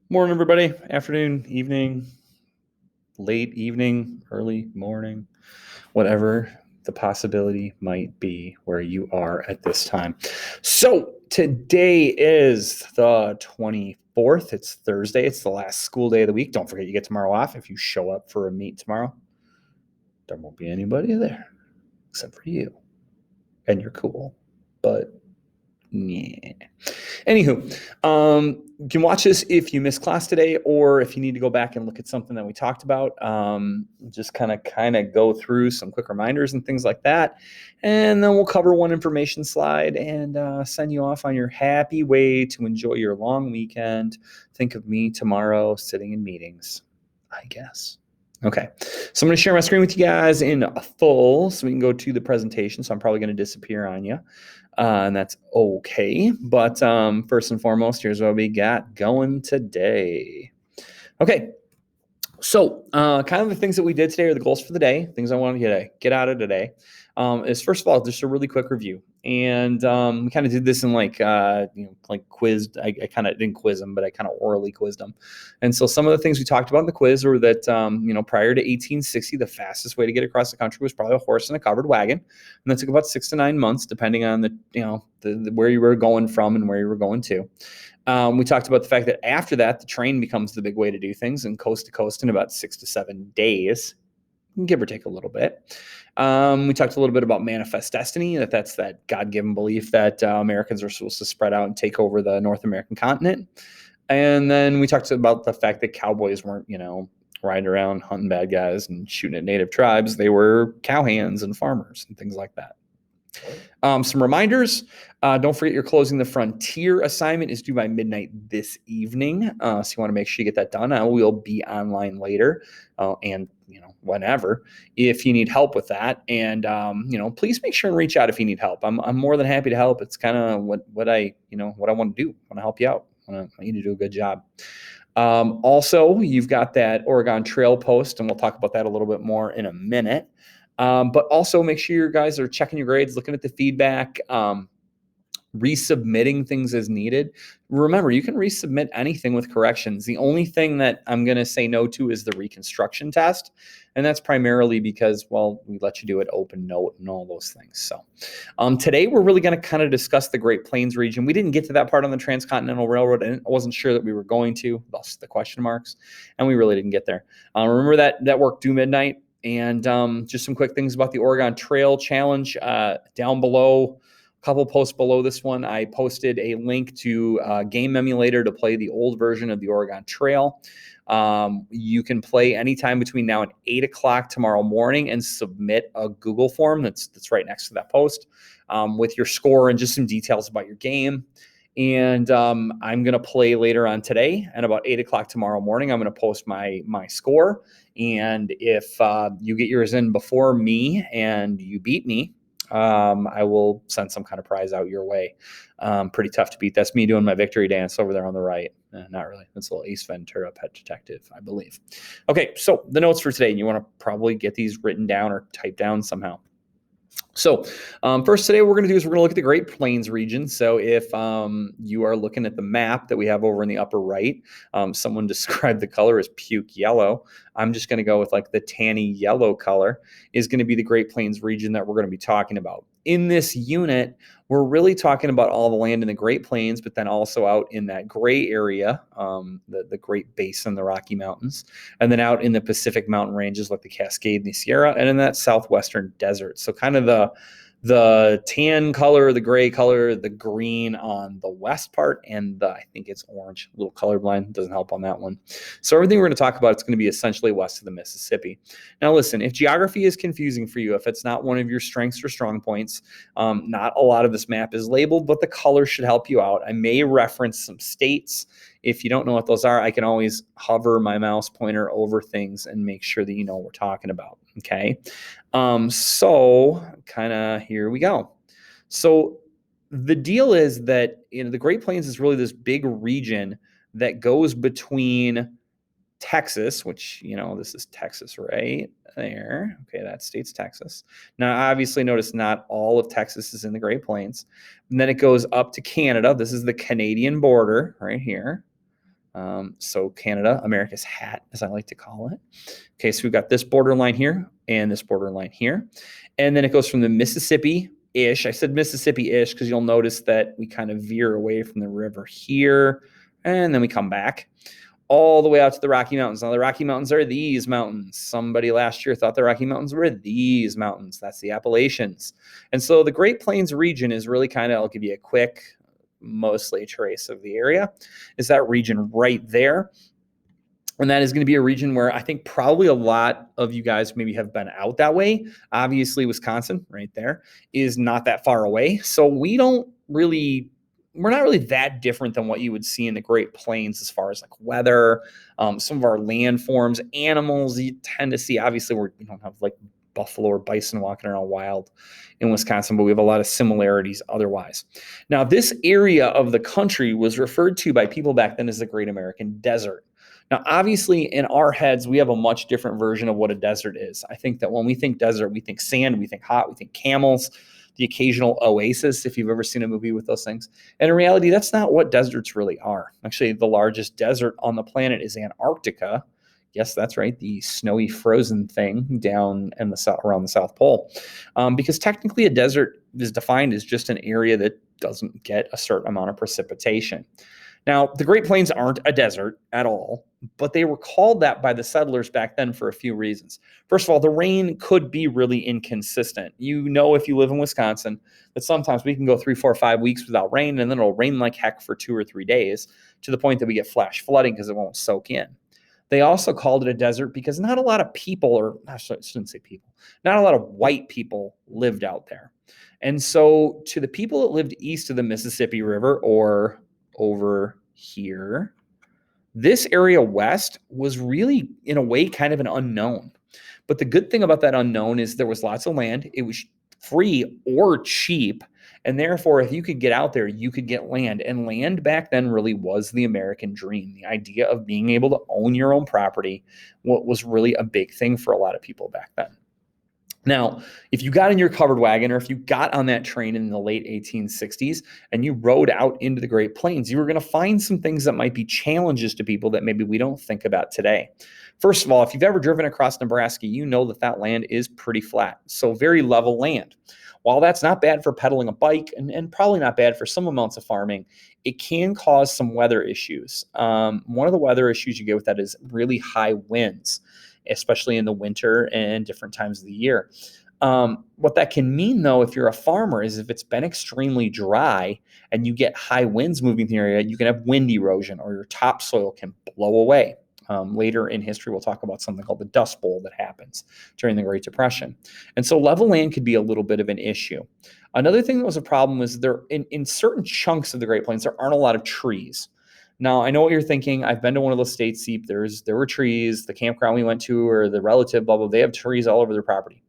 Morning, everybody. Afternoon, evening, late evening, early morning, whatever the possibility might be where you are at this time. So, today is the 24th. It's Thursday. It's the last school day of the week. Don't forget you get tomorrow off. If you show up for a meet tomorrow, there won't be anybody there except for you. And you're cool. But yeah. Anywho, you can watch this if you missed class today, or if you need to go back and look at something that we talked about. Just kind of go through some quick reminders and things like that, and then we'll cover one information slide and send you off on your happy way to enjoy your long weekend. Think of me tomorrow sitting in meetings, I guess. Okay, so I'm going to share my screen with you guys in full so we can go to the presentation. So I'm probably going to disappear on you. And that's okay. But first and foremost, here's what we got going today. Okay, so kind of the things that we did today are the goals for the day, things I wanted to get out of today. Is first of all, just a really quick review. And we kind of did this in like quizzed. I kind of didn't quiz them, but I kind of orally quizzed them. And so some of the things we talked about in the quiz were that, prior to 1860, the fastest way to get across the country was probably a horse and a covered wagon. And that took about 6 to 9 months, depending on the where you were going from and where you were going to. We talked about the fact that after that, the train becomes the big way to do things, and coast to coast in about 6 to 7 days, give or take a little bit. We talked a little bit about manifest destiny, that's that God-given belief that Americans are supposed to spread out and take over the North American continent. And then we talked about the fact that cowboys weren't, riding around hunting bad guys and shooting at native tribes. They were cowhands and farmers and things like that. Some reminders. Don't forget your Closing the Frontier assignment is due by midnight this evening. So you want to make sure you get that done. I will be online later and whenever if you need help with that. And please make sure and reach out if you need help. I'm more than happy to help. It's kind of what I want to do. I want to help you out. I want you to do a good job. Also, you've got that Oregon Trail post, and we'll talk about that a little bit more in a minute. But also make sure you guys are checking your grades, looking at the feedback, resubmitting things as needed. Remember, you can resubmit anything with corrections. The only thing that I'm going to say no to is the reconstruction test. And that's primarily because, we let you do it open note and all those things. So today we're really going to kind of discuss the Great Plains region. We didn't get to that part on the Transcontinental Railroad, and I wasn't sure that we were going to, thus the question marks, and we really didn't get there. Remember that work due midnight. And just some quick things about the Oregon Trail Challenge down below. A couple posts below this one, I posted a link to a game emulator to play the old version of the Oregon Trail. You can play anytime between now and 8 o'clock tomorrow morning and submit a Google form that's right next to that post with your score and just some details about your game. And I'm going to play later on today, and about 8 o'clock tomorrow morning, I'm going to post my score. And if you get yours in before me and you beat me, I will send some kind of prize out your way. Pretty tough to beat. That's me doing my victory dance over there on the right. Not really. That's a little Ace Ventura Pet Detective, I believe. Okay, so the notes for today, and you want to probably get these written down or typed down somehow. So first today, what we're going to do is we're going to look at the Great Plains region. So if you are looking at the map that we have over in the upper right, someone described the color as puke yellow. I'm just going to go with like the tanny yellow color is going to be the Great Plains region that we're going to be talking about. In this unit, we're really talking about all the land in the Great Plains, but then also out in that gray area, the Great Basin, the Rocky Mountains, and then out in the Pacific mountain ranges like the Cascade and the Sierra, and in that southwestern desert. So kind of the tan color, the gray color, the green on the west part, and I think it's orange. A little colorblind, doesn't help on that one. So everything we're going to talk about, it's going to be essentially west of the Mississippi. Now listen, if geography is confusing for you, if it's not one of your strengths or strong points, not a lot of this map is labeled, but the color should help you out. I may reference some states. If you don't know what those are, I can always hover my mouse pointer over things and make sure that you know what we're talking about. Okay. So kind of here we go. So the deal is that the Great Plains is really this big region that goes between Texas, which, this is Texas right there. Okay, that state's Texas. Now, obviously, notice not all of Texas is in the Great Plains. And then it goes up to Canada. This is the Canadian border right here. So Canada, America's hat, as I like to call it. Okay, so we've got this borderline here and this borderline here. And then it goes from the Mississippi-ish. I said Mississippi-ish because you'll notice that we kind of veer away from the river here, and then we come back all the way out to the Rocky Mountains. Now, the Rocky Mountains are these mountains. Somebody last year thought the Rocky Mountains were these mountains. That's the Appalachians. And so the Great Plains region is really kind of, I'll give you a quick, mostly trace of the area, is that region right there. And that is going to be a region where I think probably a lot of you guys maybe have been out that way. Obviously, Wisconsin right there is not that far away. So we're not really that different than what you would see in the Great Plains as far as like weather, some of our landforms, animals you tend to see. Obviously, we don't have like buffalo or bison walking around wild in Wisconsin, but we have a lot of similarities otherwise. Now, this area of the country was referred to by people back then as the Great American Desert. Now, obviously, in our heads, we have a much different version of what a desert is. I think that when we think desert, we think sand, we think hot, we think camels, the occasional oasis, if you've ever seen a movie with those things. And in reality, that's not what deserts really are. Actually, the largest desert on the planet is Antarctica. Yes, that's right, the snowy frozen thing down in the south, around the South Pole. Because technically a desert is defined as just an area that doesn't get a certain amount of precipitation. Now, the Great Plains aren't a desert at all, but they were called that by the settlers back then for a few reasons. First of all, the rain could be really inconsistent. You know, if you live in Wisconsin, that sometimes we can go 3, 4, 5 weeks without rain, and then it'll rain like heck for 2 or 3 days to the point that we get flash flooding because it won't soak in. They also called it a desert because not a lot of people, or I shouldn't say people, not a lot of white people lived out there. And so to the people that lived east of the Mississippi River or over here, this area west was really, in a way, kind of an unknown. But the good thing about that unknown is there was lots of land. It was free or cheap. And therefore, if you could get out there, you could get land. And land back then really was the American dream. The idea of being able to own your own property was really a big thing for a lot of people back then. Now, if you got in your covered wagon or if you got on that train in the late 1860s and you rode out into the Great Plains, you were going to find some things that might be challenges to people that maybe we don't think about today. First of all, if you've ever driven across Nebraska, you know that that land is pretty flat, so very level land. While that's not bad for pedaling a bike and probably not bad for some amounts of farming, it can cause some weather issues. One of the weather issues you get with that is really high winds, especially in the winter and different times of the year. What that can mean, though, if you're a farmer, is if it's been extremely dry and you get high winds moving the area, you can have wind erosion or your topsoil can blow away. Later in history, we'll talk about something called the Dust Bowl that happens during the Great Depression. And so level land could be a little bit of an issue. Another thing that was a problem was there in certain chunks of the Great Plains, there aren't a lot of trees. Now, I know what you're thinking. I've been to one of those states, Seep. There were trees. The campground we went to or the relative, blah, blah, they have trees all over their property.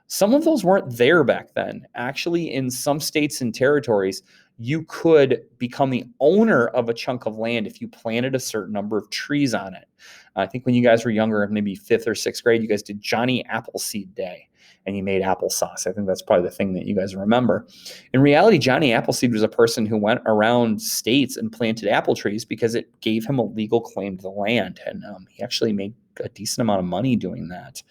Some of those weren't there back then. Actually, in some states and territories, you could become the owner of a chunk of land if you planted a certain number of trees on it. I think when you guys were younger, maybe 5th or 6th grade, you guys did Johnny Appleseed Day and you made applesauce. I think that's probably the thing that you guys remember. In reality, Johnny Appleseed was a person who went around states and planted apple trees because it gave him a legal claim to the land. And he actually made a decent amount of money doing that.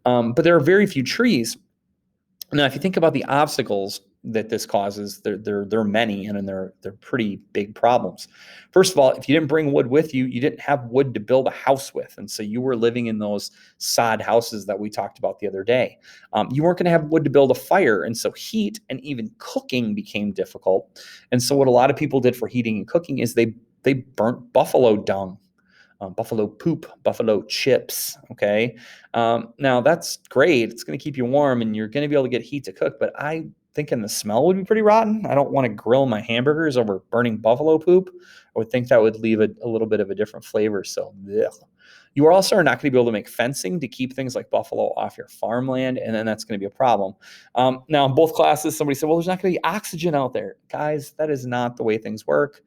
But there are very few trees. Now, if you think about the obstacles that this causes, there are many, and they're pretty big problems. First of all, if you didn't bring wood with you, you didn't have wood to build a house with, and so you were living in those sod houses that we talked about the other day. You weren't going to have wood to build a fire, and so heat and even cooking became difficult. And so what a lot of people did for heating and cooking is they burnt buffalo dung. Buffalo poop, buffalo chips, okay? Now, that's great. It's going to keep you warm, and you're going to be able to get heat to cook, but I thinking the smell would be pretty rotten. I don't want to grill my hamburgers over burning buffalo poop. I would think that would leave a little bit of a different flavor, so blech. You are also not going to be able to make fencing to keep things like buffalo off your farmland, and then that's going to be a problem. Now, in both classes, somebody said, well, there's not going to be oxygen out there. Guys, that is not the way things work.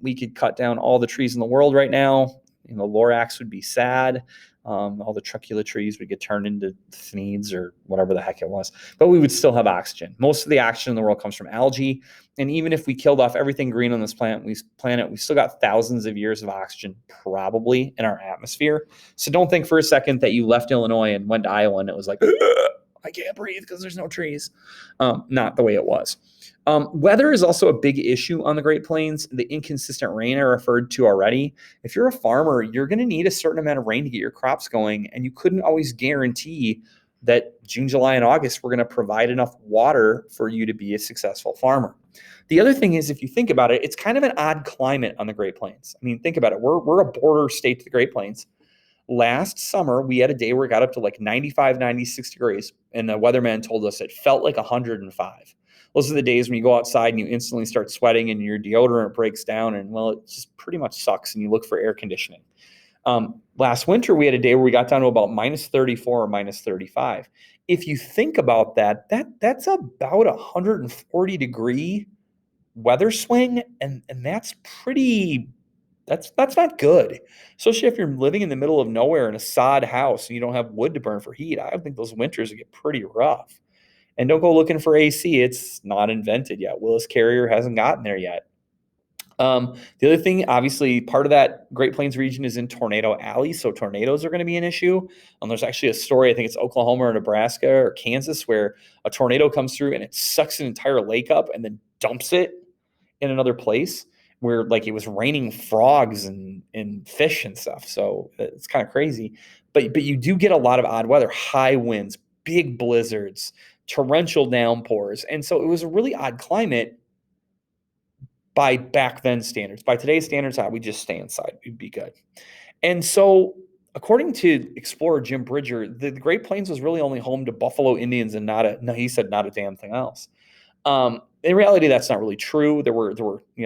We could cut down all the trees in the world right now. Lorax would be sad. All the trucula trees would get turned into thneeds or whatever the heck it was, but we would still have oxygen. Most of the oxygen in the world comes from algae. And even if we killed off everything green on this planet, we still got thousands of years of oxygen probably in our atmosphere. So don't think for a second that you left Illinois and went to Iowa and it was like, I can't breathe because there's no trees. Not the way it was. Weather is also a big issue on the Great Plains. The inconsistent rain I referred to already. If you're a farmer, you're going to need a certain amount of rain to get your crops going, and you couldn't always guarantee that June, July, and August were going to provide enough water for you to be a successful farmer. The other thing is, if you think about it, it's kind of an odd climate on the Great Plains. I mean, think about it. We're a border state to the Great Plains. Last summer, we had a day where it got up to like 95, 96 degrees, and the weatherman told us it felt like 105. Those are the days when you go outside and you instantly start sweating and your deodorant breaks down, and well, it just pretty much sucks, and you look for air conditioning. Last winter, we had a day where we got down to about minus 34 or minus 35. If you think about that's about 140 degree weather swing, and that's pretty. That's not good, especially if you're living in the middle of nowhere in a sod house and you don't have wood to burn for heat. I think those winters get pretty rough. And don't go looking for AC. It's not invented yet. Willis Carrier hasn't gotten there yet. The other thing, obviously, part of that Great Plains region is in Tornado Alley, so tornadoes are going to be an issue. There's actually a story, I think it's Oklahoma or Nebraska or Kansas, where a tornado comes through and it sucks an entire lake up and then dumps it in another place where like it was raining frogs and fish and stuff. So it's kind of crazy. But you do get a lot of odd weather, high winds, big blizzards, torrential downpours. And so it was a really odd climate by back then standards. By today's standards, we just stay inside. We'd be good. And so according to explorer Jim Bridger, the Great Plains was really only home to buffalo Indians and not a damn thing else. In reality, that's not really true. There were,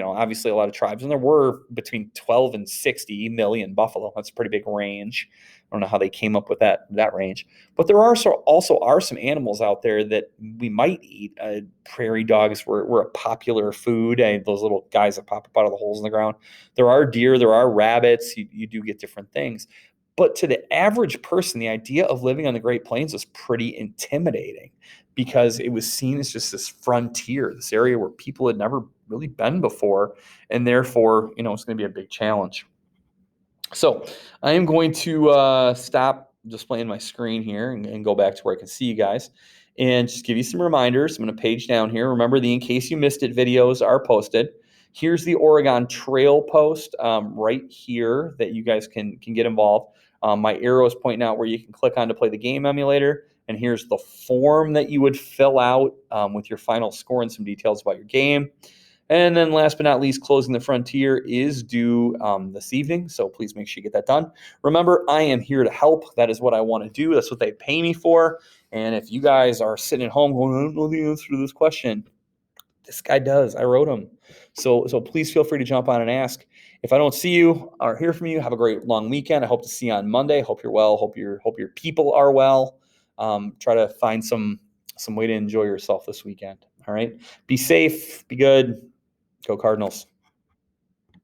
obviously a lot of tribes, and there were between 12 and 60 million buffalo. That's a pretty big range. I don't know how they came up with that range, but there are also some animals out there that we might eat. Prairie dogs were a popular food. Those little guys that pop up out of the holes in the ground. There are deer, there are rabbits. You do get different things. But to the average person, the idea of living on the Great Plains was pretty intimidating because it was seen as just this frontier, this area where people had never really been before, and therefore, it's going to be a big challenge. So I am going to stop displaying my screen here and go back to where I can see you guys and just give you some reminders. I'm going to page down here. Remember, the In Case You Missed It videos are posted. Here's the Oregon Trail post right here that you guys can get involved. My arrow is pointing out where you can click on to play the game emulator. And here's the form that you would fill out with your final score and some details about your game. And then last but not least, Closing the Frontier is due this evening. So please make sure you get that done. Remember, I am here to help. That is what I want to do. That's what they pay me for. And if you guys are sitting at home going, I don't know the answer to this question, this guy does. I wrote him. So please feel free to jump on and ask. If I don't see you or hear from you, have a great long weekend. I hope to see you on Monday. Hope you're well. Hope your people are well. Try to find some way to enjoy yourself this weekend. All right. Be safe. Be good. Go Cardinals.